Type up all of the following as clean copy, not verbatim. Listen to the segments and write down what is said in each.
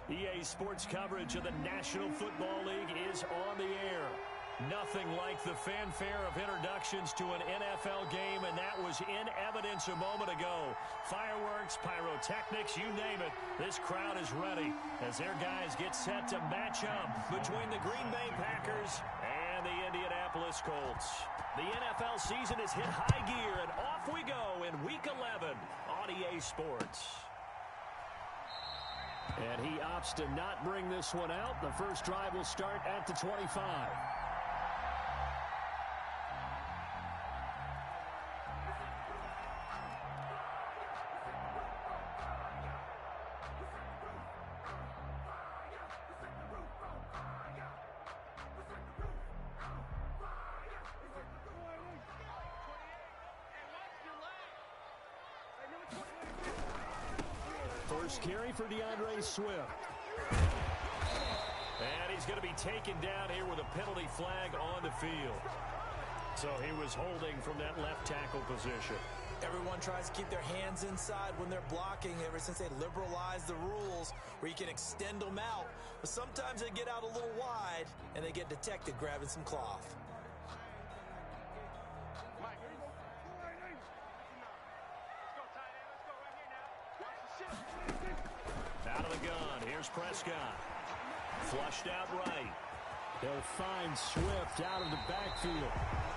EA Sports coverage of the National Football League is on the air. Nothing like the fanfare of introductions to an NFL game, and that was in evidence a moment ago. Fireworks, pyrotechnics, you name it. This crowd is ready as their guys get set to match up between the Green Bay Packers and the Indianapolis Colts. The NFL season has hit high gear, and off we go in Week 11 on EA Sports. And he opts to not bring this one out. The first drive will start at the 25. First carry for Swift. And he's going to be taken down here with a penalty flag on the field. So he was holding from that left tackle position. Everyone tries to keep their hands inside when they're blocking ever since they liberalized the rules where you can extend them out. But sometimes they get out a little wide and they get detected grabbing some cloth. Out of the gun, here's Prescott. Flushed out right. They'll find Swift out of the backfield.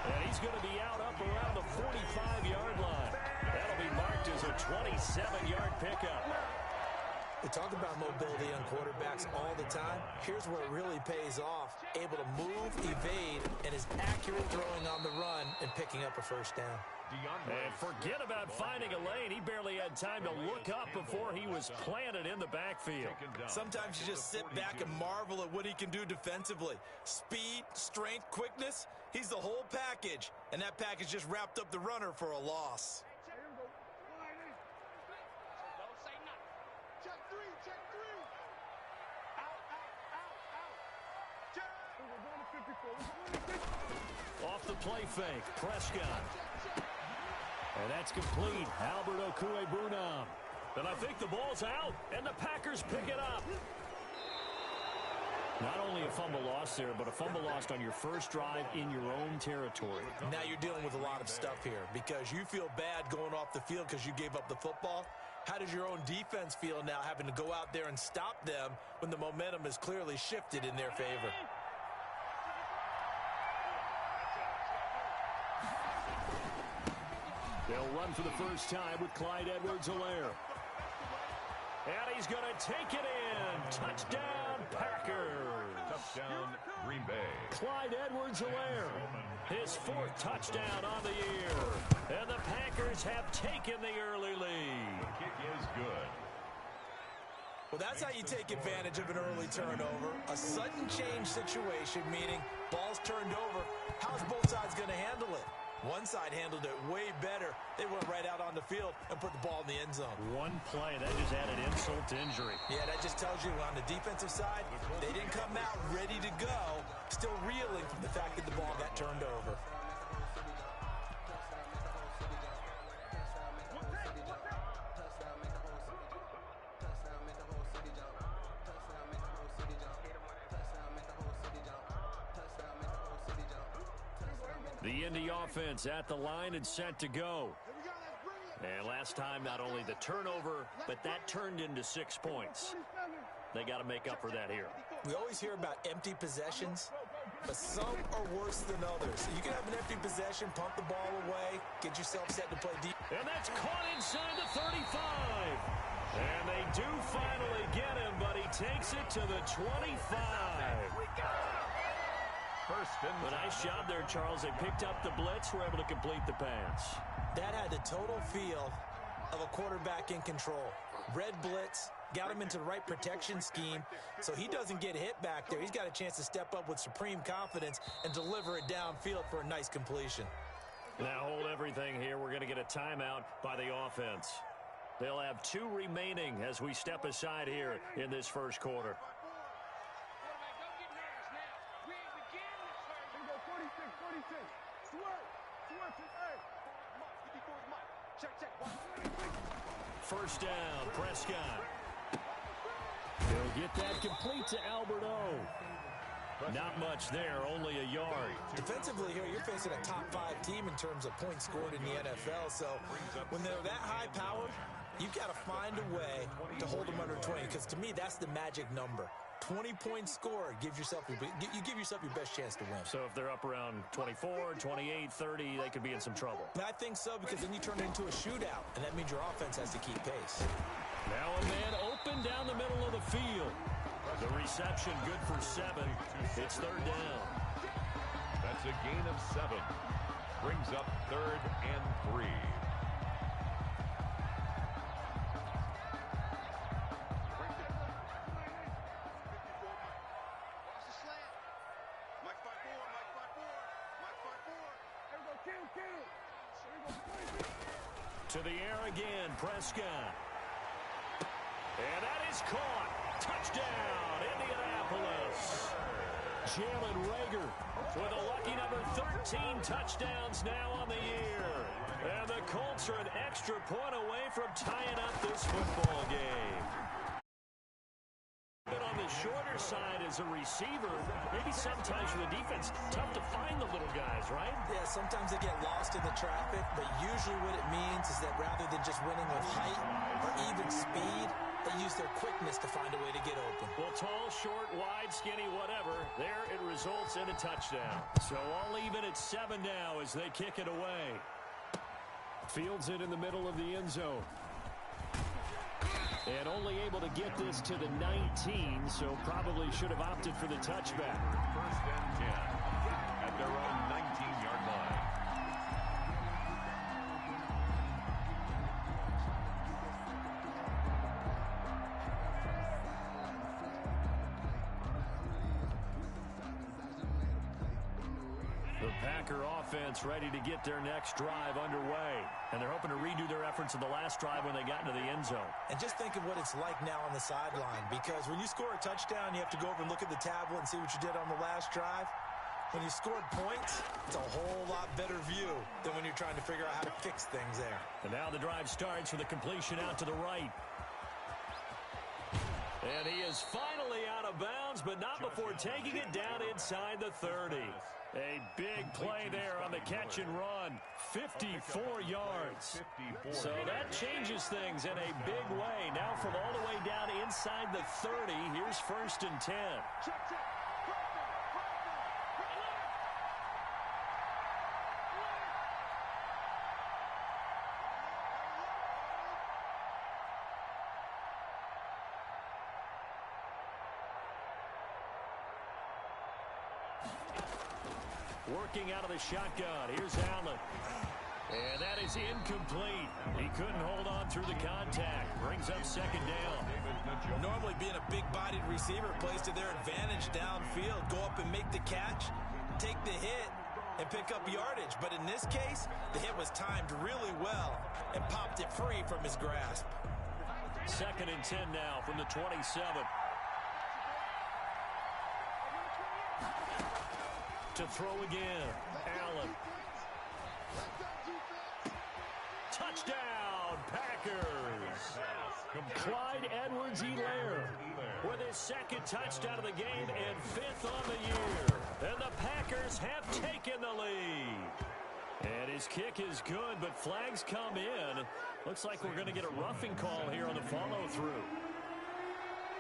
And he's going to be out up around the 45-yard line. That'll be marked as a 27-yard pickup. We talk about mobility on quarterbacks all the time. Here's where it really pays off. Able to move, evade, and is accurate throwing on the run and picking up a first down. And forget about finding a lane. He barely had time to look up before he was planted in the backfield. Sometimes you just sit back and marvel at what he can do defensively. Speed, strength, quickness, he's the whole package. And that package just wrapped up the runner for a loss. Off the play fake, Prescott. And that's complete. Albert Okwuegbunam. And I think the ball's out, and the Packers pick it up. Not only a fumble loss there, but a fumble lost on your first drive in your own territory. Now you're dealing with a lot of stuff here because you feel bad going off the field because you gave up the football. How does your own defense feel now having to go out there and stop them when the momentum is clearly shifted in their favor? They'll run for the first time with Clyde Edwards-Helaire. And he's going to take it in. Touchdown, Packers. Touchdown, Green Bay. Clyde Edwards-Helaire, his fourth touchdown on the year. And the Packers have taken the early lead. The kick is good. Well, that's how you take advantage of an early turnover. A sudden change situation, meaning ball's turned over. How's both sides going to handle it? One side handled it way better. They went right out on the field and put the ball in the end zone. One play, that just added insult to injury. Yeah, that just tells you on the defensive side, they didn't come out ready to go, still reeling from the fact that the ball got turned over. The Indy offense at the line and set to go. And last time, not only the turnover, but that turned into 6 points. They got to make up for that here. We always hear about empty possessions, but some are worse than others. You can have an empty possession, pump the ball away, get yourself set to play deep. And that's caught inside the 35. And they do finally get him, but he takes it to the 25. A nice job there, Charles. They picked up the blitz, were able to complete the pass. That had the total feel of a quarterback in control. Red blitz, got him into the right protection scheme, so he doesn't get hit back there. He's got a chance to step up with supreme confidence and deliver it downfield for a nice completion. Now hold everything here. We're going to get a timeout by the offense. They'll have 2 remaining as we step aside here in this first quarter. First down, Prescott. He'll He'll get that complete to Alberto. Not much there, only a yard. Defensively here, you're facing a top-5 team in terms of points scored in the NFL. So when they're that high-powered, you've got to find a way to hold them under 20. Because to me, that's the magic number. 20 points scored, you give yourself your best chance to win. So if they're up around 24, 28, 30, they could be in some trouble. I think so, because then you turn it into a shootout, and that means your offense has to keep pace. Now a man open down the middle of the field. The reception good for 7. It's third down. That's a gain of 7. Brings up 3rd and 3. To the air again, Prescott. And that is caught. Touchdown, Indianapolis. Jalen Reagor with a lucky number 13 touchdowns now on the year. And the Colts are an extra point away from tying up this football game. But on the shorter side as a receiver, maybe sometimes for the defense, tough to find the little guys, right? Yeah, sometimes they get lost in the traffic, but usually what it means is that rather than just winning with height or even speed, they use their quickness to find a way to get open. Well, tall, short, wide, skinny, whatever, there it results in a touchdown. So all even at 7 now as they kick it away. Fields it in the middle of the end zone. And only able to get this to the 19, so probably should have opted for the touchback. 1st and 10 at their own 19-yard line. The Packer offense ready to get their next drive underway. And they're hoping to redo their efforts in the last drive when they got into the end zone. And just think of what it's like now on the sideline, because when you score a touchdown, you have to go over and look at the tablet and see what you did on the last drive. When you scored points, it's a whole lot better view than when you're trying to figure out how to fix things there. And now the drive starts with a completion out to the right. And he is finally out of bounds, but not before taking it down inside the 30. A big play there on the catch and run. 54 yards. So that changes things in a big way. Now from all the way down inside the 30, here's 1st and 10. Working out of the shotgun. Here's Allen. And that is incomplete. He couldn't hold on through the contact. Brings up 2nd down. Normally being a big-bodied receiver plays to their advantage downfield. Go up and make the catch, take the hit, and pick up yardage. But in this case, the hit was timed really well and popped it free from his grasp. 2nd and 10 now from the 27. To throw again. Allen. Touchdown, Packers. Clyde Edwards-Helaire with his 2nd touchdown of the game and 5th on the year. And the Packers have taken the lead. And his kick is good, but flags come in. Looks like we're going to get a roughing call here on the follow-through.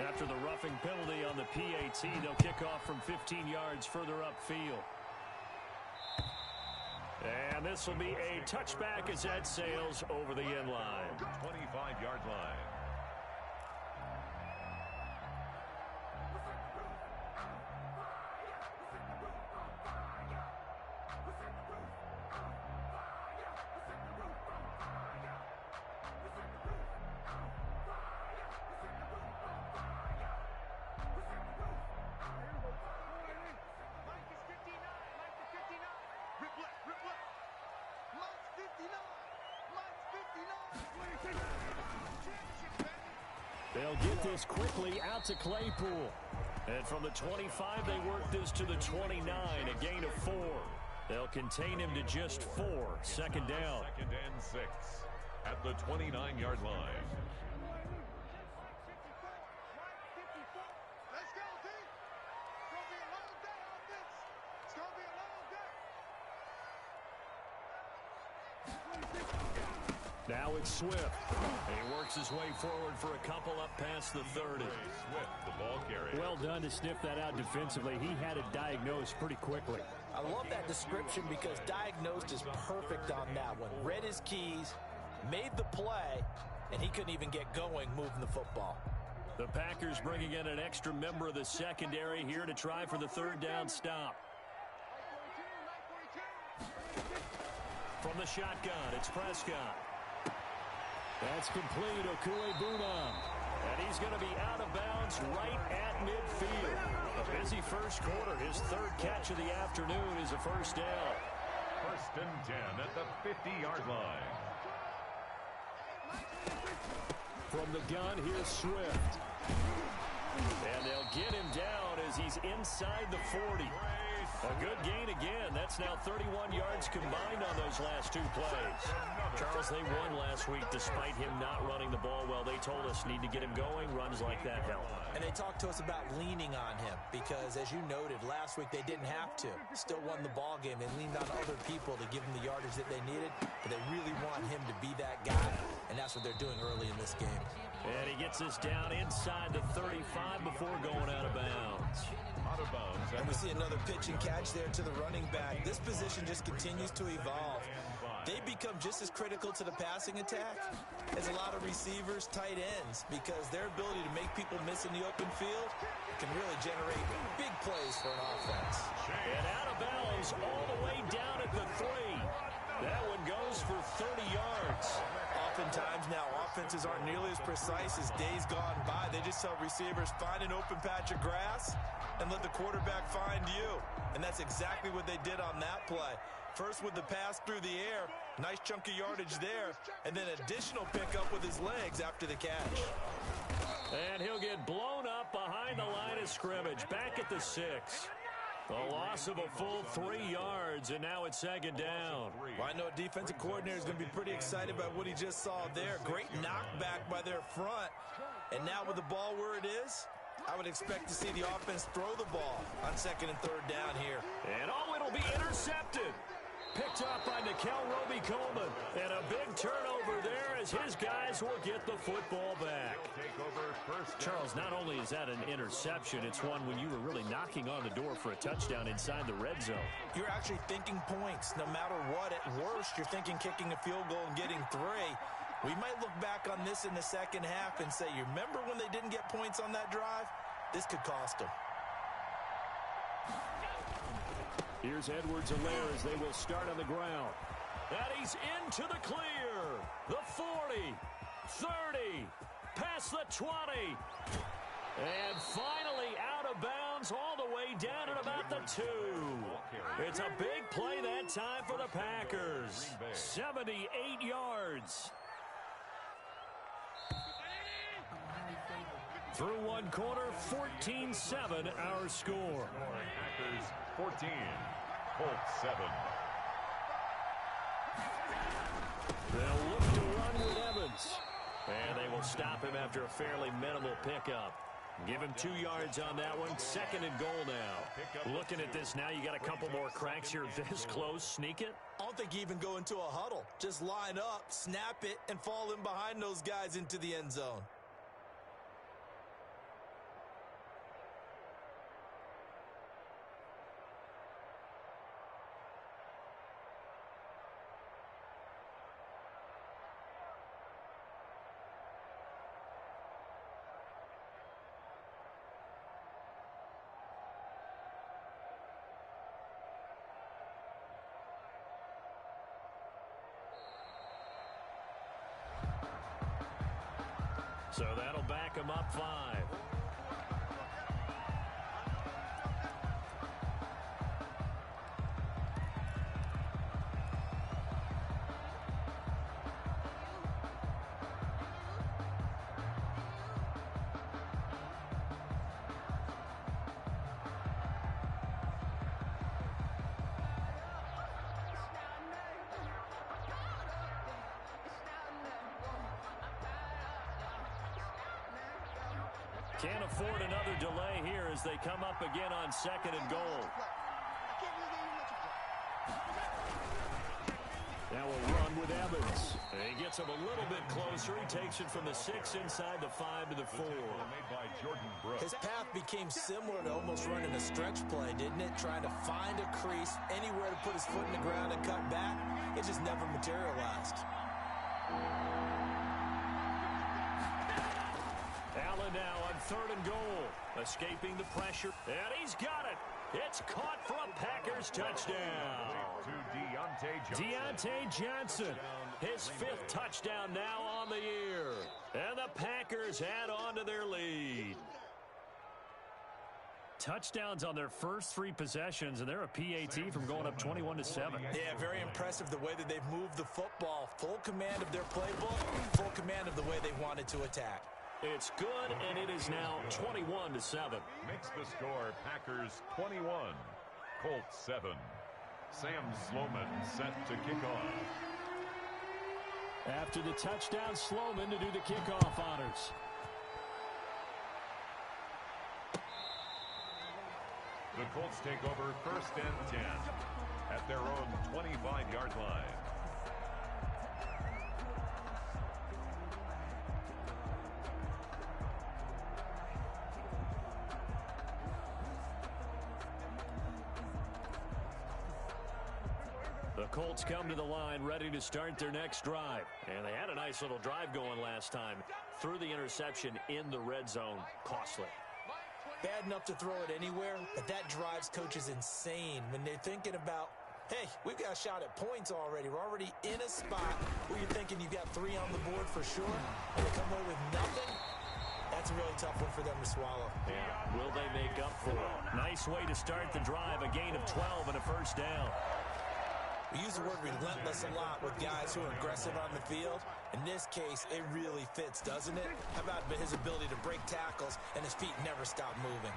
After the roughing penalty on the PAT, they'll kick off from 15 yards further upfield. And this will be a touchback as that sails over the end line. 25-yard line. They'll get this quickly out to Claypool. And from the 25, they work this to the 29, a gain of 4. They'll contain him to just 4. 2nd down. 2nd and 6 at the 29-yard line. Now it's Swift. He works his way forward for a couple up past the 30. Swift, the ball carrier. Well done to sniff that out defensively. He had it diagnosed pretty quickly. I love that description because diagnosed is perfect on that one. Read his keys, made the play, and he couldn't even get going moving the football. The Packers bringing in an extra member of the secondary here to try for the third down stop. From the shotgun, it's Prescott. That's complete, Okuebuna. And he's going to be out of bounds right at midfield. A busy first quarter. His third catch of the afternoon is a first down. First and 10 at the 50-yard line. From the gun, here's Swift. And they'll get him down as he's inside the 40. A good gain again. That's now 31 yards combined on those last two plays. Charles, they won last week despite him not running the ball well. They told us need to get him going. Runs like that help. And they talked to us about leaning on him because, as you noted, last week they didn't have to. Still won the ball game. They leaned on other people to give them the yardage that they needed, but they really want him to be that guy, and that's what they're doing early in this game. And he gets us down inside the 35 before going out of bounds. And we see another pitch and catch there to the running back. This position just continues to evolve. They become just as critical to the passing attack as a lot of receivers, tight ends, because their ability to make people miss in the open field can really generate big plays for an offense. And out of bounds all the way down at the 3. That one goes for 30 yards. Oftentimes now, offenses aren't nearly as precise as days gone by. They just tell receivers, find an open patch of grass and let the quarterback find you. And that's exactly what they did on that play. First with the pass through the air, nice chunk of yardage there, and then additional pickup with his legs after the catch. And he'll get blown up behind the line of scrimmage, back at the 6. A loss of a full 3 yards, and now it's second down. Well, I know a defensive coordinator is going to be pretty excited about what he just saw there. Great knockback by their front. And now with the ball where it is, I would expect to see the offense throw the ball on second and third down here. And it'll be intercepted. Picked up by Nickel Roby-Coleman. And a big turnover there as his guys will get the football back. Charles, not only is that an interception, it's one when you were really knocking on the door for a touchdown inside the red zone. You're actually thinking points no matter what. At worst, you're thinking kicking a field goal and getting 3. We might look back on this in the second half and say, you remember when they didn't get points on that drive? This could cost them. Here's Edwards-Helaire as they will start on the ground. And he's into the clear. The 40, 30, past the 20. And finally out of bounds all the way down at about the 2. It's a big play that time for the Packers. 78 yards. Through one quarter, 14-7 our score. Packers 14, Colts 7. They'll look to run with Evans. And they will stop him after a fairly minimal pickup. Give him 2 yards on that one. Second and goal now. Looking at this now, you got a couple more cracks here this close. Sneak it. I don't think you even go into a huddle. Just line up, snap it, and fall in behind those guys into the end zone. So that'll back him up 5. Can't afford another delay here as they come up again on second and goal. Now we'll run with Evans. Fields. He gets him a little bit closer. He takes it from the 6 inside the 5 to the 4. Made by Jordan Brooks. His path became similar to almost running a stretch play, didn't it? Trying to find a crease, anywhere to put his foot in the ground and cut back. It just never materialized. Allen now on 3rd and goal. Escaping the pressure. And he's got it. It's caught for a Packers touchdown. To Deontay Johnson. His 5th touchdown now on the year. And the Packers add on to their lead. Touchdowns on their first 3 possessions, and they're a PAT from going up 21-7. Yeah, very impressive the way that they've moved the football. Full command of their playbook, full command of the way they wanted to attack. It's good, and it is now 21-7. Makes the score Packers 21, Colts 7. Sam Sloman set to kick off. After the touchdown, Sloman to do the kickoff honors. The Colts take over 1st and 10 at their own 25-yard line. The Colts come to the line ready to start their next drive. And they had a nice little drive going last time. Threw the interception in the red zone. Costly. Bad enough to throw it anywhere, but that drives coaches insane when they're thinking about, hey, we've got a shot at points already. We're already in a spot where you're thinking you've got 3 on the board for sure, and they come away with nothing. That's a really tough one for them to swallow. Yeah. Will they make up for it? Nice way to start the drive. A gain of 12 and a 1st down. We use the word relentless a lot with guys who are aggressive on the field. In this case, it really fits, doesn't it? How about his ability to break tackles and his feet never stop moving?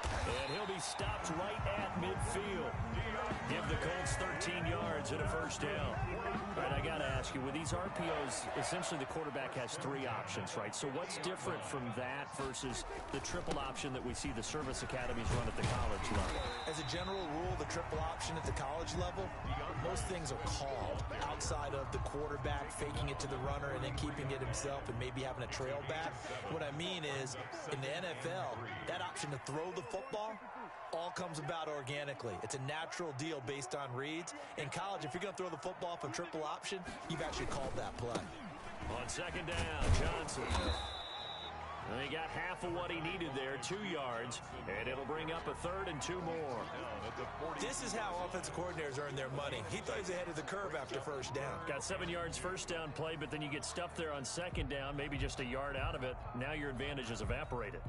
And he'll be stopped right at midfield. Give the Colts 13 yards and a 1st down. All right, I got to ask you, with these RPOs, essentially the quarterback has 3 options, right? So what's different from that versus the triple option that we see the service academies run at the college level? As a general rule, the triple option at the college level, most things are called outside of the quarterback faking it to the runner and then keeping it himself and maybe having a trail back. What I mean is, in the NFL, that option to throw the football all comes about organically. It's a natural deal based on reads. In college, if you're going to throw the football for triple option, you've actually called that play. On 2nd down, Johnson. And he got half of what he needed there, 2 yards, and it'll bring up a 3rd and 2 more. This is how offensive coordinators earn their money. He thought he was ahead of the curve after 1st down. Got 7 yards 1st down play, but then you get stuffed there on 2nd down, maybe just a yard out of it. Now your advantage is evaporated.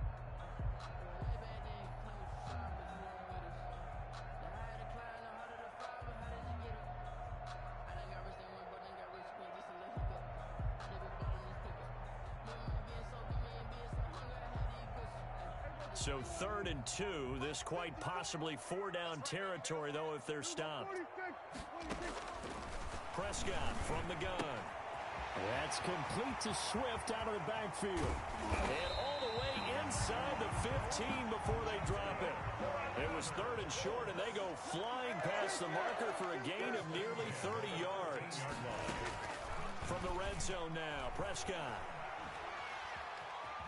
So 3rd and 2, this quite possibly 4-down territory, though, if they're stopped. Prescott from the gun. That's complete to Swift out of the backfield. And all the way inside the 15 before they drop it. It was 3rd and short, and they go flying past the marker for a gain of nearly 30 yards. From the red zone now, Prescott.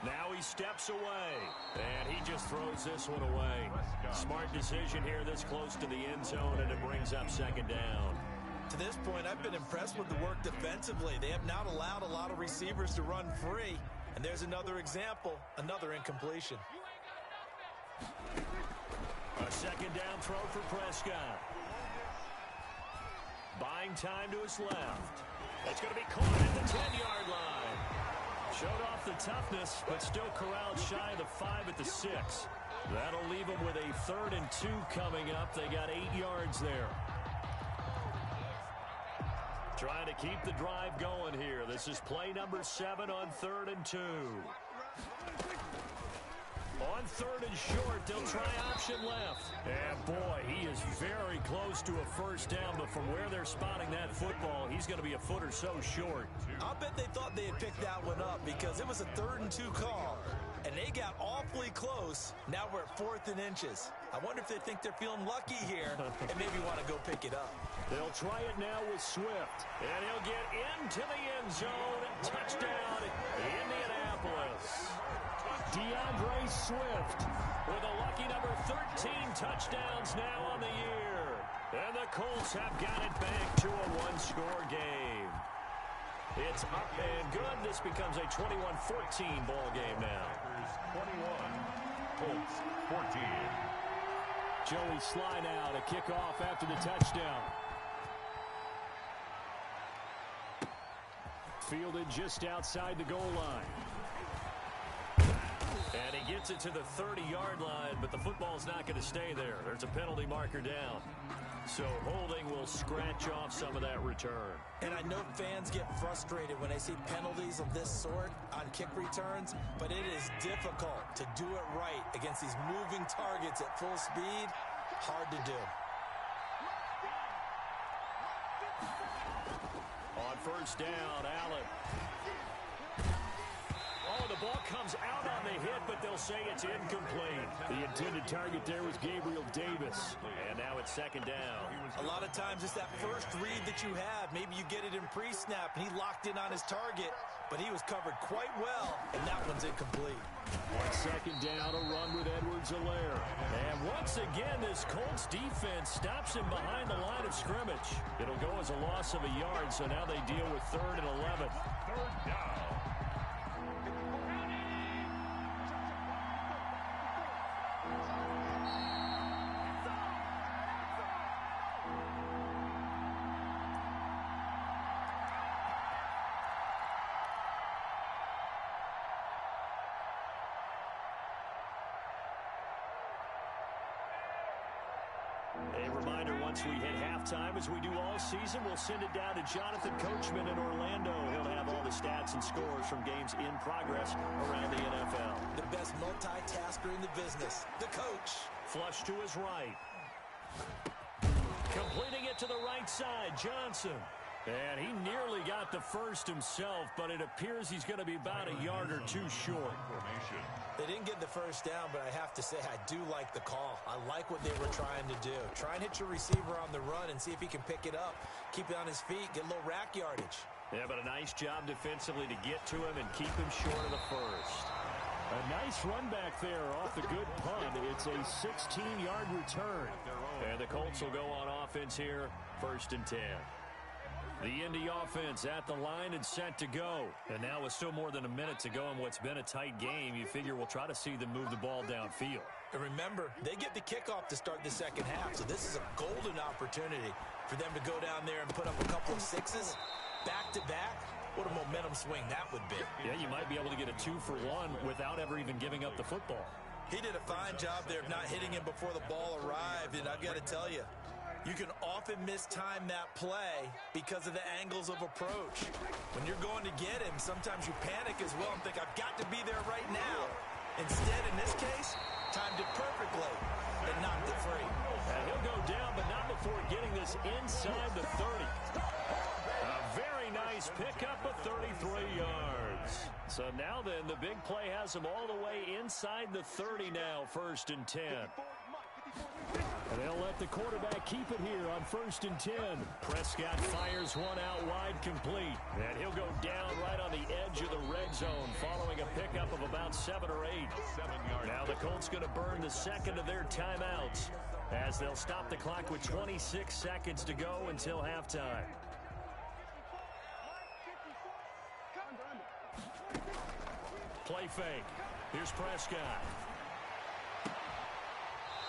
Now he steps away, and he just throws this one away. Smart decision here this close to the end zone, and it brings up 2nd down. To this point, I've been impressed with the work defensively. They have not allowed a lot of receivers to run free. And there's another example, another incompletion. A 2nd down throw for Prescott. Buying time to his left. It's going to be caught at the 10-yard line. Showed off the toughness, but still corralled shy of the 5 at the 6. That'll leave them with a 3rd and 2 coming up. They got 8 yards there. Trying to keep the drive going here. This is play number 7 on 3rd and 2. On 3rd and short, they'll try option left. And boy, he is very close to a 1st down, but from where they're spotting that football, he's going to be a foot or so short. I'll bet they thought they had picked that one up because it was a 3rd and 2 call, and they got awfully close. Now we're at 4th and inches. I wonder if they think they're feeling lucky here and maybe want to go pick it up. They'll try it now with Swift. And he'll get into the end zone. Touchdown, Indianapolis. DeAndre Swift with a lucky number 13 touchdowns now on the year. And the Colts have got it back to a one-score game. It's up and good. This becomes a 21-14 ball game now. Packers 21, Colts 14. Joey Sly now to kick off after the touchdown. Fielded just outside the goal line. And he gets it to the 30-yard line, but the football's not going to stay there. There's a penalty marker down. So holding will scratch off some of that return. And I know fans get frustrated when they see penalties of this sort on kick returns, but it is difficult to do it right against these moving targets at full speed. Hard to do. On first down, Allen. Oh, the ball comes out on the hit, but they'll say it's incomplete. The intended target there was Gabriel Davis. And now it's second down. A lot of times it's that first read that you have. Maybe you get it in pre-snap, and he locked in on his target, but he was covered quite well, and that one's incomplete. On second down, a run with Edwards-Helaire. And once again, this Colts defense stops him behind the line of scrimmage. It'll go as a loss of a yard, so now they deal with 3rd and 11. Third down. A reminder, once we hit halftime, as we do all season, we'll send it down to Jonathan Coachman in Orlando. He'll have all the stats and scores from games in progress around the NFL. The best multitasker in the business, the coach. Flush to his right. Completing it to the right side, Johnson. And he nearly got the first himself, but it appears he's going to be about a yard or two short. They didn't get the first down, but I have to say I do like the call. I like what they were trying to do. Try and hit your receiver on the run and see if he can pick it up. Keep it on his feet, get a little rack yardage. Yeah, but a nice job defensively to get to him and keep him short of the first. A nice run back there off the good punt. It's a 16-yard return. And the Colts will go on offense here, 1st and 10. The Indy offense at the line and set to go. And now with still more than a minute to go in what's been a tight game, you figure we'll try to see them move the ball downfield. And remember, they get the kickoff to start the second half, so this is a golden opportunity for them to go down there and put up a couple of sixes back-to-back. What a momentum swing that would be. Yeah, you might be able to get a 2-for-1 without ever even giving up the football. He did a fine job there of not hitting him before the ball arrived, and I've got to tell you, you can often mistime that play because of the angles of approach. When you're going to get him, sometimes you panic as well and think, I've got to be there right now. Instead, in this case, timed it perfectly and knocked it free. And he'll go down, but not before getting this inside the 30. A very nice pickup of 33 yards. So now then, the big play has him all the way inside the 30 now, 1st and 10. And they'll let the quarterback keep it here on 1st and 10. Prescott fires one out wide, complete. And he'll go down right on the edge of the red zone following a pickup of about 7 or 8. Now the Colts going to burn the second of their timeouts as they'll stop the clock with 26 seconds to go until halftime. Play fake. Here's Prescott.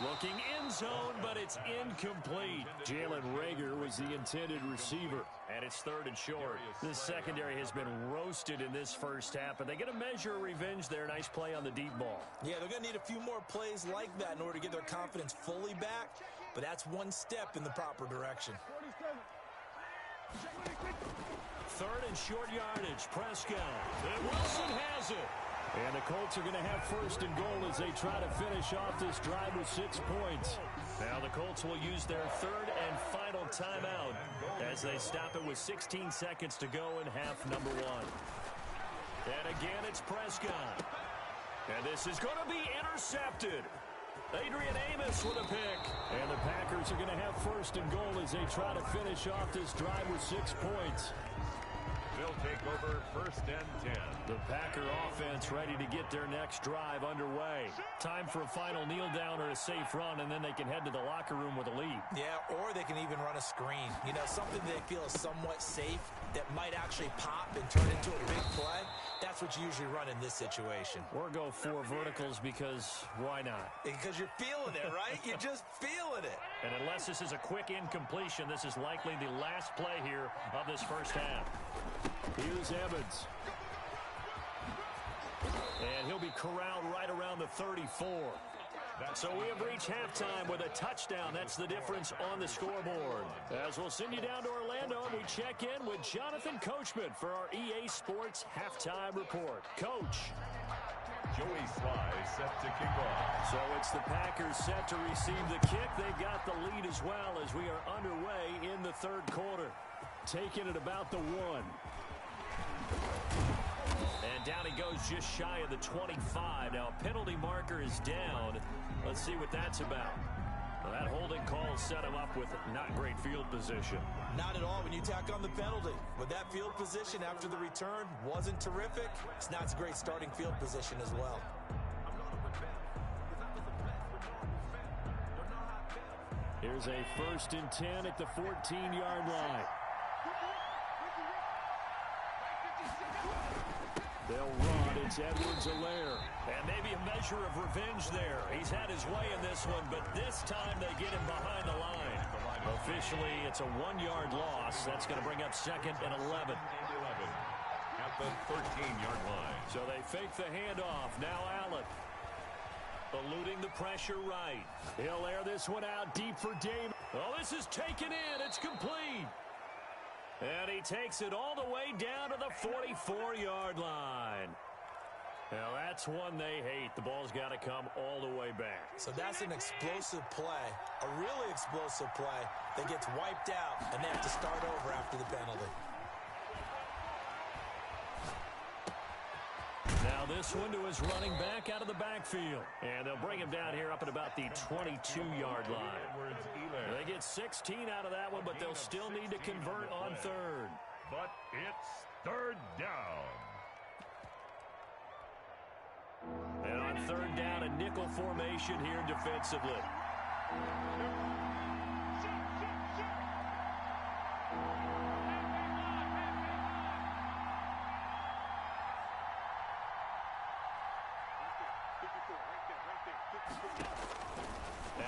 Looking end zone, but it's incomplete. Jalen Reagor was the intended receiver, and it's 3rd and short. This secondary has been roasted in this first half, but they get a measure of revenge there. Nice play on the deep ball. Yeah, they're going to need a few more plays like that in order to get their confidence fully back, but that's one step in the proper direction. 3rd and short yardage, Prescott. And Wilson has it. And the Colts are going to have 1st and goal as they try to finish off this drive with 6 points. Now the Colts will use their 3rd and final timeout as they stop it with 16 seconds to go in half number 1. And again, it's Prescott. And this is going to be intercepted. Adrian Amos with a pick. And the Packers are going to have first and goal as they try to finish off this drive with 6 points. They'll take over first and 10. The Packer offense ready to get their next drive underway. Time for a final kneel down or a safe run, and then they can head to the locker room with a lead. Yeah, or they can even run a screen. You know, something they feel is somewhat safe that might actually pop and turn into a big play. That's what you usually run in this situation. Or go 4 verticals because why not? Because you're feeling it, right? You're just feeling it. And unless this is a quick incompletion, this is likely the last play here of this first half. Here's Evans. And he'll be corralled right around the 34. So we have reached halftime with a touchdown. That's the difference on the scoreboard. As we'll send you down to Orlando, and we check in with Jonathan Coachman for our EA Sports Halftime Report. Coach. Joey Sly set to kick off. So it's the Packers set to receive the kick. They've got the lead as well as we are underway in the third quarter. Taking it about the 1. And down he goes just shy of the 25. Now a penalty marker is down. Let's see what that's about. Well, that holding call set him up with not great field position. Not at all when you tack on the penalty. But that field position after the return wasn't terrific. It's not a great starting field position as well. Here's a 1st and 10 at the 14-yard line. They'll run. It's Edwards-Helaire. And maybe a measure of revenge there. He's had his way in this one, but this time they get him behind the line. Officially, it's a 1-yard loss. That's going to bring up 2nd and 11. At the 13-yard line. So they fake the handoff. Now Allen. Eluding the pressure right. He'll air this one out deep for Dame. Oh, this is taken in. It's complete. And he takes it all the way down to the 44-yard line. Now, that's one they hate. The ball's got to come all the way back. So that's an explosive play, a really explosive play that gets wiped out, and they have to start over after the penalty. Now this one to his running back out of the backfield. And they'll bring him down here up at about the 22-yard line. They get 16 out of that one, but they'll still need to convert on 3rd. But it's 3rd down. And on 3rd down, a nickel formation here defensively.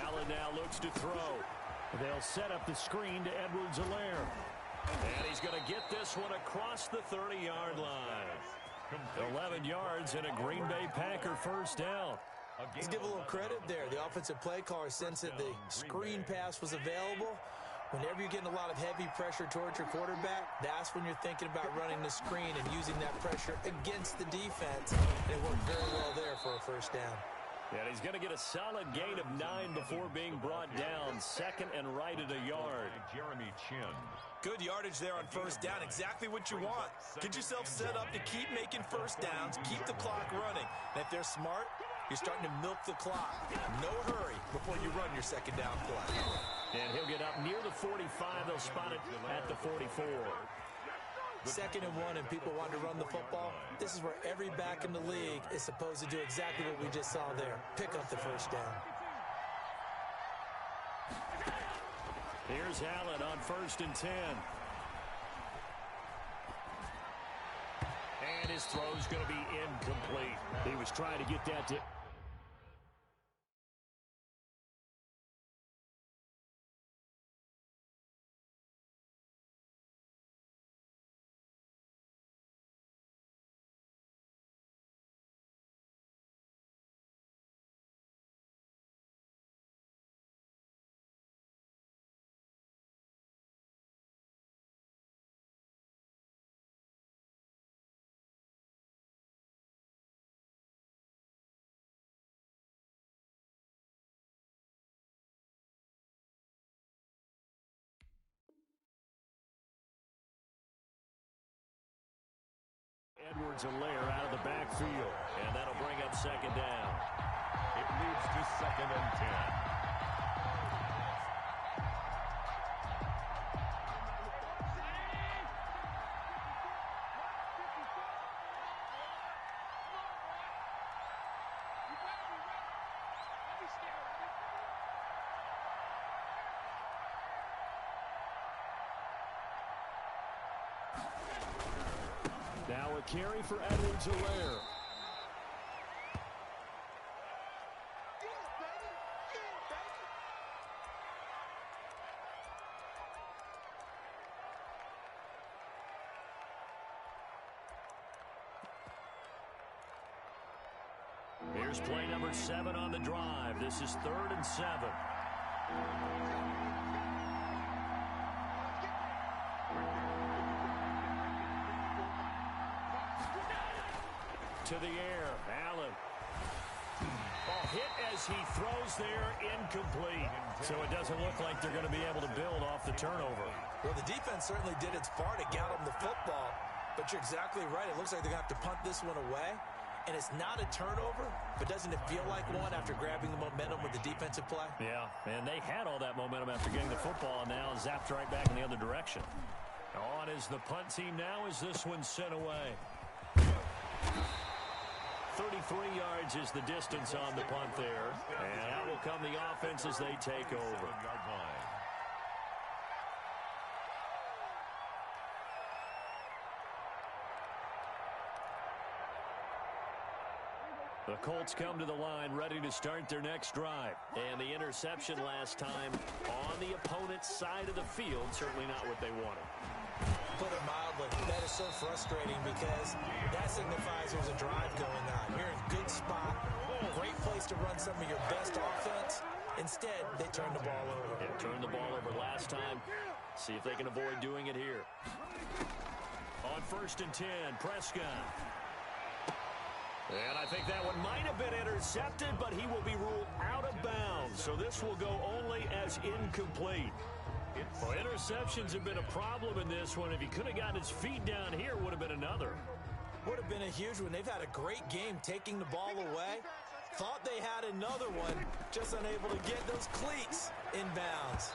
Allen now looks to throw. They'll set up the screen to Edwards-Helaire. And he's going to get this one across the 30-yard line. 11 yards and a Green Bay Packer first down. Let's give a little credit there. The offensive play caller sensed that the screen pass was available. Whenever you're getting a lot of heavy pressure towards your quarterback, that's when you're thinking about running the screen and using that pressure against the defense. And it worked very well there for a first down. And he's going to get a solid gain of 9 before being brought down. 2nd and right at a yard. Jeremy Chin. Good yardage there on first down. Exactly what you want. Get yourself set up to keep making first downs. Keep the clock running. And if they're smart, you're starting to milk the clock. No hurry before you run your second down play. And he'll get up near the 45. They'll spot it at the 44. 2nd and 1 and people want to run the football. This is where every back in the league is supposed to do exactly what we just saw there. Pick up the first down. Here's Allen on 1st and 10. And his throw's going to be incomplete. He was trying to get that to... Edwards-Helaire out of the backfield, and that'll bring up 2nd down. It leads to 2nd and 10. Now a carry for Edwards-Helaire. Here's play number 7 on the drive. This is 3rd and 7. To the air, Allen. Hit as he throws there, incomplete. So it doesn't look like they're going to be able to build off the turnover. Well, the defense certainly did its part to get them the football, but you're exactly right. It looks like they're going to have to punt this one away, and it's not a turnover, but doesn't it feel like one after grabbing the momentum with the defensive play? Yeah, and they had all that momentum after getting the football, and now zapped right back in the other direction. On is the punt team now as this one's sent away. 33 yards is the distance on the punt there. And out will come the offense as they take over. The Colts come to the line ready to start their next drive. And the interception last time on the opponent's side of the field, certainly not what they wanted. Put it mildly, that is so frustrating because that signifies there's a drive going on. You're in a good spot, great place to run some of your best offense. Instead, they turn the ball over. Yeah, turned the ball over last time. See if they can avoid doing it here. On 1st and 10, Prescott. And I think that one might have been intercepted, but he will be ruled out of bounds. So this will go only as incomplete. Well, interceptions have been a problem in this one. If he could have gotten his feet down here, would have been another. Would have been a huge one. They've had a great game taking the ball away. Thought they had another one, just unable to get those cleats in bounds.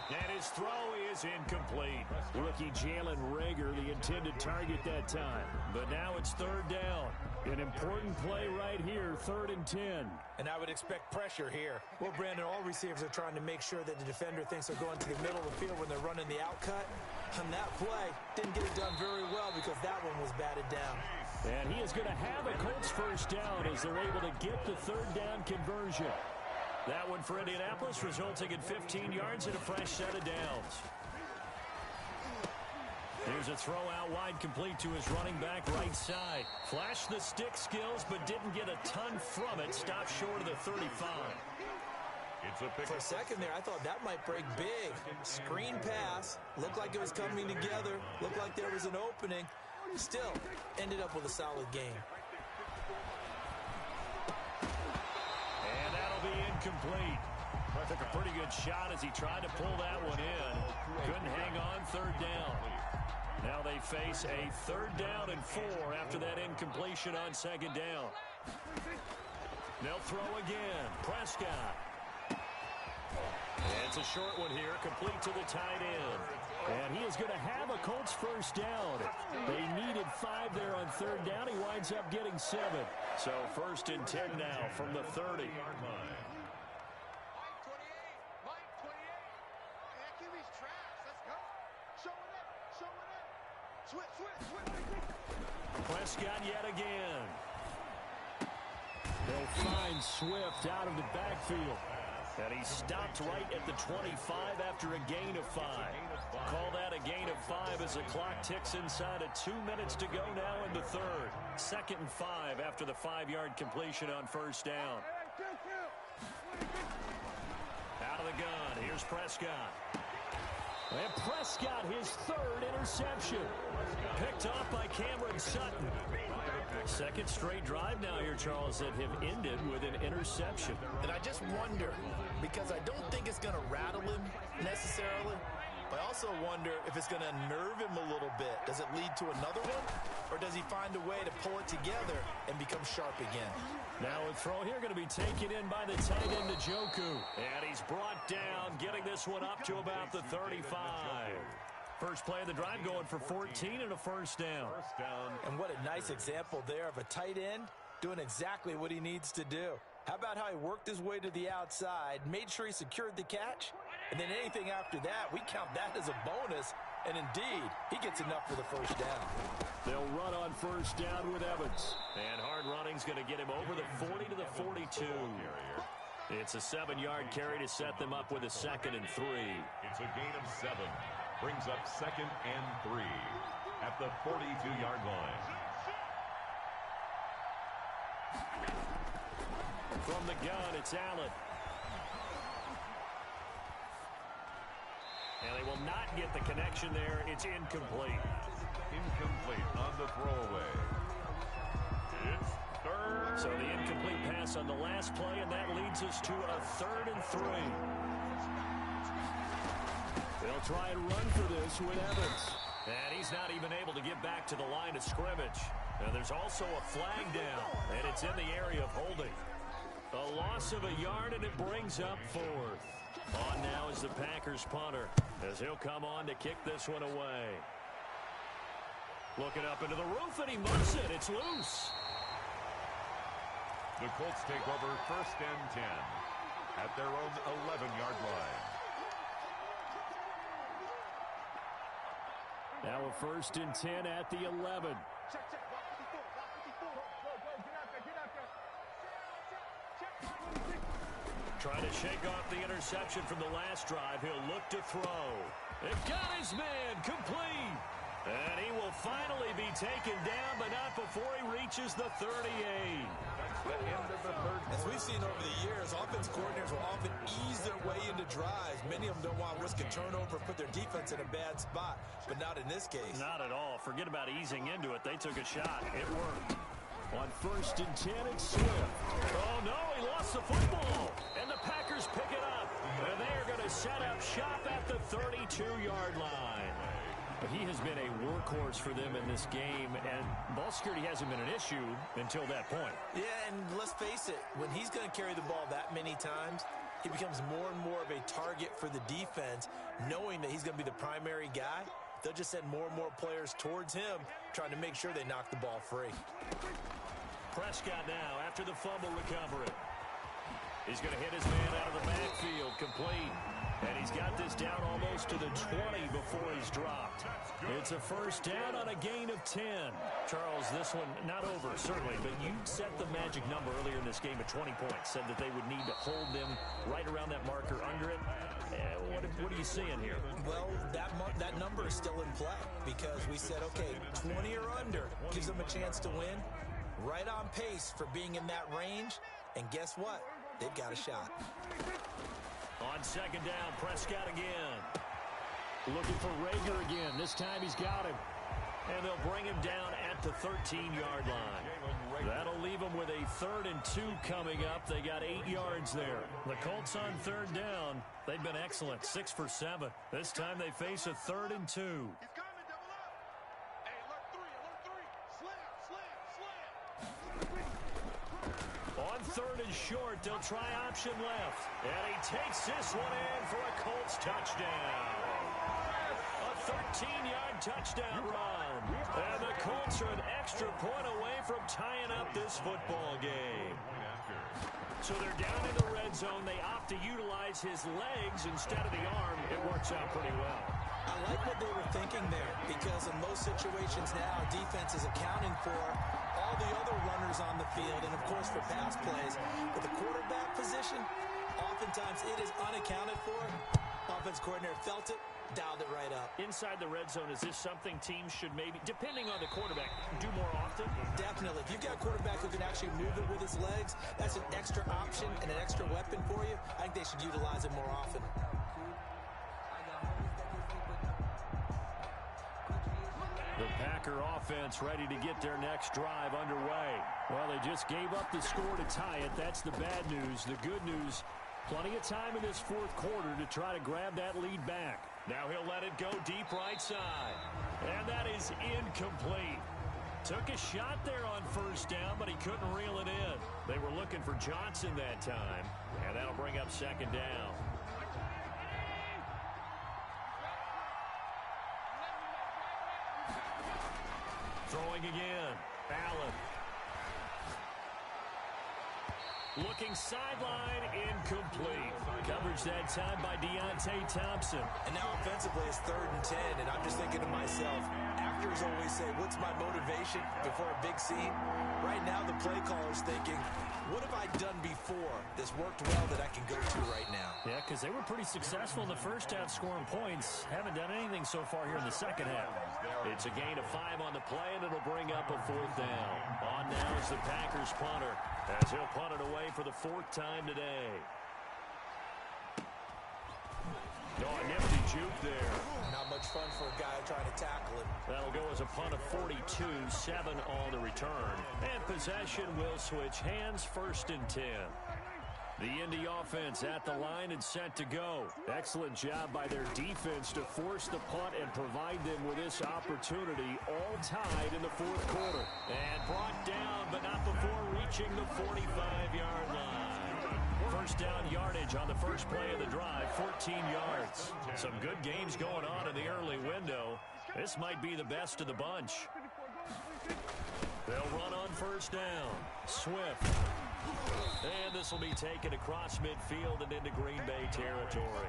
And his throw is incomplete. Rookie Jalen Reagor, the intended target that time. But now it's 3rd down. An important play right here, 3rd and 10. And I would expect pressure here. Well, Brandon, all receivers are trying to make sure that the defender thinks they're going to the middle of the field when they're running the out cut. And that play didn't get it done very well because that one was batted down. And he is going to have a Colts 1st down as they're able to get the 3rd down conversion. That one for Indianapolis resulting in 15 yards and a fresh set of downs. Here's a throw out wide complete to his running back right side. Flashed the stick skills but didn't get a ton from it. Stopped short of the 35. For a second there, I thought that might break big. Screen pass. Looked like it was coming together. Looked like there was an opening. Still, ended up with a solid game. And that'll be incomplete. Took a pretty good shot as he tried to pull that one in. Couldn't hang on, 3rd down. Now they face a 3rd down and 4 after that incompletion on 2nd down. They'll throw again. Prescott. And it's a short one here, complete to the tight end. And he is going to have a Colts 1st down. They needed 5 there on 3rd down. He winds up getting 7. So 1st and 10 now from the 30. Prescott yet again. They'll find Swift out of the backfield. And he stopped right at the 25 after a gain of 5. Call that a gain of 5 as the clock ticks inside of 2 minutes to go now in the 3rd. 2nd and 5 after the 5-yard completion on 1st down. Out of the gun, here's Prescott. And Prescott, his 3rd interception. Picked off by Cameron Sutton. 2nd straight drive now here, Charles, that have ended with an interception. And I just wonder, because I don't think it's going to rattle him necessarily, I also wonder if it's going to unnerve him a little bit. Does it lead to another one? Or does he find a way to pull it together and become sharp again? Now a throw here going to be taken in by the tight end, Njoku. And he's brought down, getting this one up to about the 35. First play of the drive going for 14 and a first down. And what a nice example there of a tight end doing exactly what he needs to do. How about how he worked his way to the outside, made sure he secured the catch, and then anything after that, we count that as a bonus. And indeed, he gets enough for the first down. They'll run on first down with Evans. And hard running's going to get him over the 40 to the 42. It's a 7-yard carry to set them up with a 2nd and 3. It's a gain of 7. Brings up 2nd and 3 at the 42-yard line. From the gun, it's Allen. And they will not get the connection there. It's incomplete. Incomplete on the throwaway. It's 3rd. So the incomplete pass on the last play, and that leads us to a 3rd and 3. They'll try and run for this with Evans. And he's not even able to get back to the line of scrimmage. And there's also a flag down, and it's in the area of holding. A loss of a yard, and it brings up 4th. On now is the Packers punter, as he'll come on to kick this one away. Looking up into the roof, and he muffs it. It's loose. The Colts take over 1st and 10 at their own 11-yard line. Now a 1st and 10 at the 11. Trying to shake off the interception from the last drive. He'll look to throw. It got his man complete. And he will finally be taken down, but not before he reaches the 38. That's the end of the 3rd. As we've seen over the years, offense coordinators will often ease their way into drives. Many of them don't want to risk a turnover, put their defense in a bad spot, but not in this case. Not at all. Forget about easing into it. They took a shot. It worked. On 1st and 10, it's Swift. Oh, no, he lost the football. And the Packers pick it up. And they are going to set up shop at the 32-yard line. But he has been a workhorse for them in this game, and ball security hasn't been an issue until that point. Yeah, and let's face it, when he's going to carry the ball that many times, he becomes more and more of a target for the defense, knowing that he's going to be the primary guy. They'll just send more and more players towards him, trying to make sure they knock the ball free. Prescott now after the fumble recovery. He's going to hit his man out of the backfield, complete. And he's got this down almost to the 20 before he's dropped. It's a first down on a gain of 10. Charles, this one not over, certainly, but you set the magic number earlier in this game at 20 points, said that they would need to hold them right around that marker under it. What are you seeing here? Well, that number is still in play because we said, okay, 20 or under gives them a chance to win. Right on pace for being in that range. And guess what? They've got a shot. On 2nd down, Prescott again. Looking for Rager again. This time he's got him. And they'll bring him down at the 13-yard line. That'll leave them with a 3rd and 2 coming up. They got 8 yards there. The Colts on 3rd down. They've been excellent, 6 for 7. This time they face a 3rd and 2. On 3rd and short, they'll try option left. And he takes this one in for a Colts touchdown. A 13-yard touchdown run. And the Colts are an extra point away from tying up this football game. So they're down in the red zone. They opt to utilize his legs instead of the arm. It works out pretty well. I like what they were thinking there because in most situations now, defense is accounting for all the other runners on the field and, of course, for pass plays. But the quarterback position, oftentimes it is unaccounted for. Offense coordinator felt it, dialed it right up. Inside the red zone, is this something teams should maybe, depending on the quarterback, do more often? Definitely. If you've got a quarterback who can actually move it with his legs, that's an extra option and an extra weapon for you. I think they should utilize it more often. The Packer offense ready to get their next drive underway. Well, they just gave up the score to tie it. That's the bad news. The good news, Plenty of time in this fourth quarter to try to grab that lead back. Now he'll let it go deep right side. And that is incomplete. Took a shot there on first down, but he couldn't reel it in. They were looking for Johnson that time, and that'll bring up second down. Throwing again. Allen. Looking sideline, incomplete. Coverage that time by Youngza18's. And now offensively it's 3rd and 10, and I'm just thinking to myself, actors always say, what's my motivation before a big scene? Right now the play caller's thinking, what have I done before that's worked well that I can go to right now? Yeah, because they were pretty successful in the first half scoring points. Haven't done anything so far here in the second half. It's a gain of 5 on the play, and it'll bring up a 4th down. On now is the Packers punter, as he'll punt it away for the 4th time today. Oh, a nifty juke there. Not much fun for a guy trying to tackle it. That'll go as a punt of 42, 7 on the return. And possession will switch hands, 1st and 10. The Indy offense at the line and set to go. Excellent job by their defense to force the punt and provide them with this opportunity, all tied in the 4th quarter. And brought down, but not before reaching the 45-yard line. First down yardage on the first play of the drive, 14 yards. Some good games going on in the early window. This might be the best of the bunch. They'll run on first down. Swift. And this will be taken across midfield and into Green Bay territory.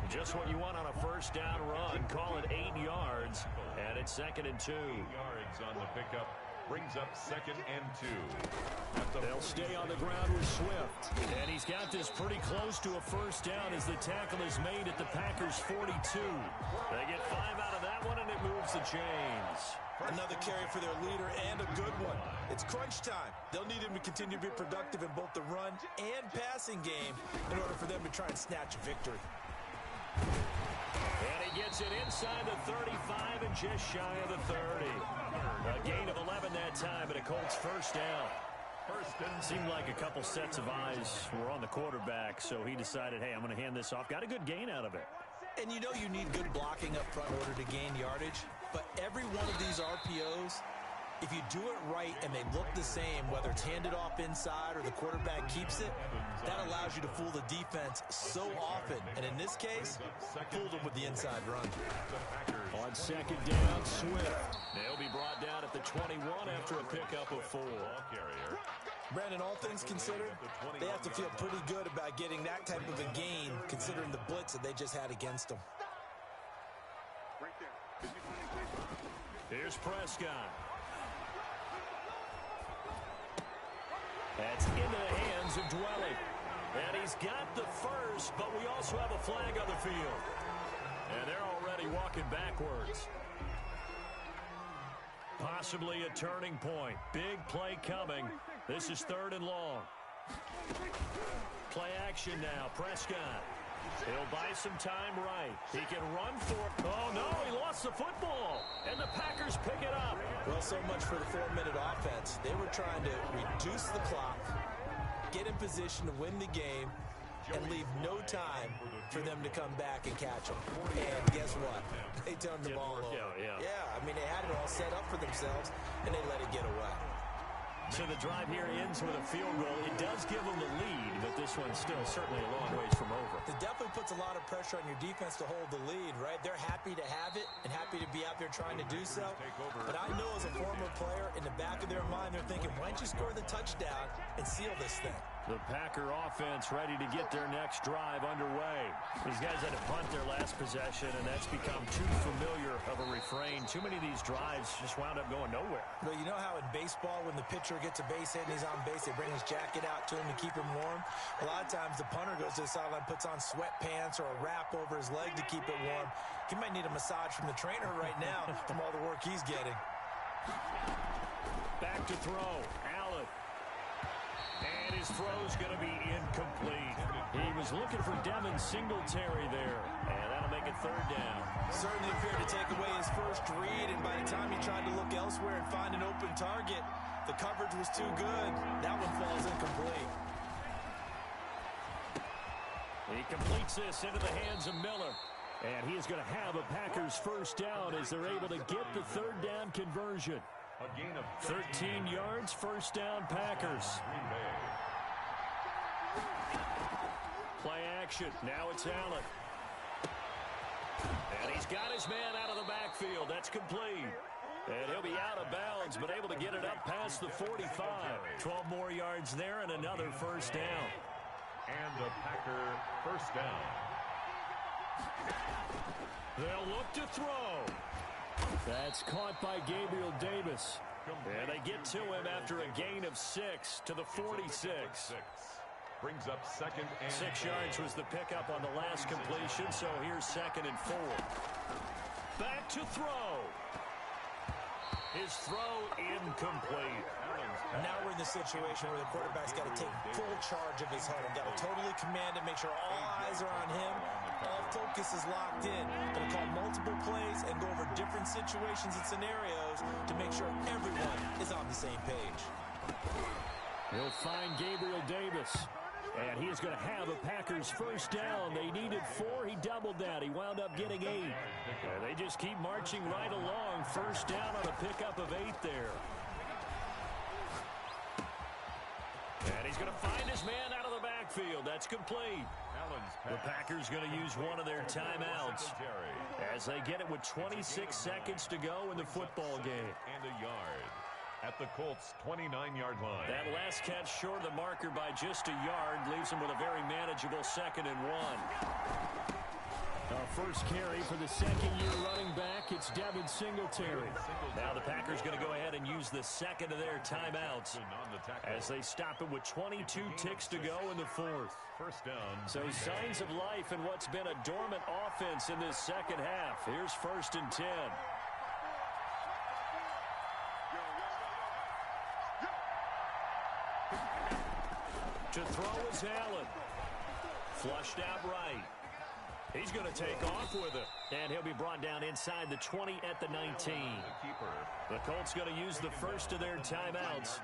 Just what you want on a first down run. Call it 8 yards. And it's 2nd and 2. Yards on the pickup. Brings up 2nd and 2. They'll stay on the ground with Swift. And he's got this pretty close to a first down as the tackle is made at the Packers' 42. They get 5 out of that one, and it moves the chains. Another carry for their leader, and a good one. It's crunch time. They'll need him to continue to be productive in both the run and passing game in order for them to try and snatch a victory. And he gets it inside the 35 and just shy of the 30. A gain of 11 that time, and a Colts first down. Seemed like a couple sets of eyes were on the quarterback, so he decided, hey, I'm going to hand this off. Got a good gain out of it. And you know you need good blocking up front in order to gain yardage, but every one of these RPOs, if you do it right and they look the same, whether it's handed off inside or the quarterback keeps it, that allows you to fool the defense so often. And in this case, fooled them with the inside run. On second down, Swift. They'll be brought down at the 21 after a pickup of 4. Brandon, all things considered, they have to feel pretty good about getting that type of a gain considering the blitz that they just had against them. Here's Prescott. That's into the hands of Dwelly. And he's got the first, but we also have a flag on the field. And they're already walking backwards. Possibly a turning point. Big play coming. This is 3rd and long. Play action now. Prescott. He'll buy some time right. He can run for it. Oh, no, he lost the football. And the Packers pick it up. Well, so much for the 4-minute offense. They were trying to reduce the clock, get in position to win the game, and leave no time for them to come back and catch them. And guess what? They turned the ball over. Yeah, I mean, they had it all set up for themselves, and they let it get away. So the drive here ends with a field goal. It does give them the lead, but this one's still certainly a long ways from over. It definitely puts a lot of pressure on your defense to hold the lead, right? They're happy to have it and happy to be out there trying to do so. But I know as a former player, in the back of their mind, they're thinking, why don't you score the touchdown and seal this thing? The Packer offense ready to get their next drive underway. These guys had to punt their last possession, and that's become too familiar of a refrain. Too many of these drives just wound up going nowhere. Well, you know how in baseball, when the pitcher gets a base hit and he's on base, they bring his jacket out to him to keep him warm? A lot of times the punter goes to the sideline, puts on sweatpants or a wrap over his leg to keep it warm. He might need a massage from the trainer right now from all the work he's getting. Back to throw. Allen. And his throw's going to be incomplete. He was looking for Devin Singletary there, and that'll make it 3rd down. Certainly appeared to take away his first read, and by the time he tried to look elsewhere and find an open target, the coverage was too good. That one falls incomplete. He completes this into the hands of Miller. And he is going to have a Packers first down as they're able to get the third down conversion. A gain of 13 yards, first down Packers. Play action. Now it's Allen. And he's got his man out of the backfield. That's complete. And he'll be out of bounds, but able to get it up past the 45. 12 more yards there and another first down. And a Packer first down. They'll look to throw. That's caught by Gabriel Davis. And they get to him after a gain of 6 to the 46. Brings up second and 6 yards was the pickup on the last completion, so here's 2nd and 4. Back to throw. His throw incomplete. Now we're in the situation where the quarterback's got to take full charge of his home. Got to totally command it, make sure all eyes are on him. All focus is locked in. Going to call multiple plays and go over different situations and scenarios to make sure everyone is on the same page. He'll find Gabriel Davis. And he is going to have a Packers first down. They needed 4. He doubled that. He wound up getting 8. And they just keep marching right along. First down on a pickup of 8 there. And he's going to find his man out of the backfield. That's complete. The Packers going to use one of their timeouts as they get it with 26 seconds to go in the football game. And a yard at the Colts' 29-yard line. That last catch short of the marker by just a yard leaves them with a very manageable 2nd and 1. First carry for the second-year running back. It's Devin Singletary. Now the Packers going to go ahead and use the second of their timeouts as they stop it with 22 ticks to go in the 4th. First down. So signs of life in what's been a dormant offense in this second half. Here's 1st and 10. To throw is Allen. Flushed out right. He's going to take off with it. And he'll be brought down inside the 20 at the 19. The Colts going to use the first of their timeouts.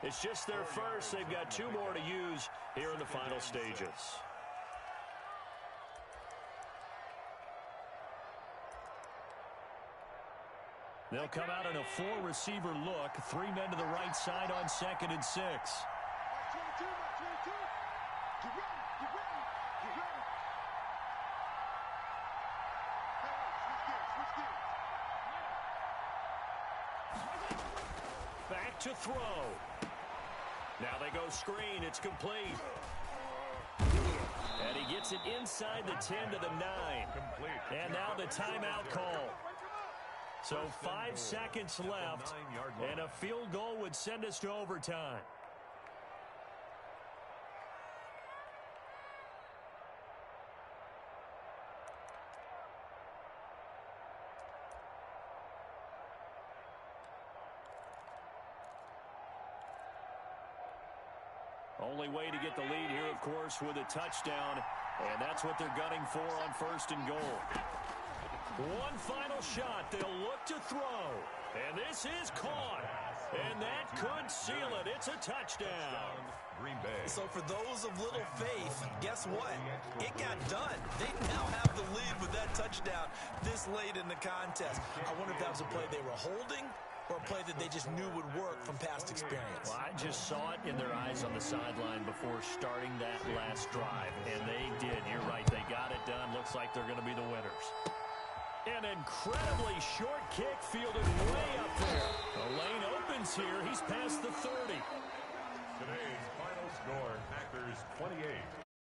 It's just their first. They've got 2 more to use here in the final stages. They'll come out in a 4-receiver look. 3 men to the right side on 2nd and 6. Back to throw. Now they go screen. It's complete. And he gets it inside the 10 to the 9. And now the timeout call. So 5 seconds left, and a field goal would send us to overtime. Only way to get the lead here, of course, with a touchdown, and that's what they're gunning for on 1st and goal. One final shot. They'll look to throw. And this is caught. And that could seal it. It's a touchdown. Green Bay. So for those of little faith, guess what? It got done. They now have the lead with that touchdown this late in the contest. I wonder if that was a play they were holding or a play that they just knew would work from past experience. Well, I just saw it in their eyes on the sideline before starting that last drive. And they did. You're right. They got it done. Looks like they're going to be the winners. An incredibly short kick fielded way up there. The lane opens here. He's past the 30. Today's final score, Packers 28.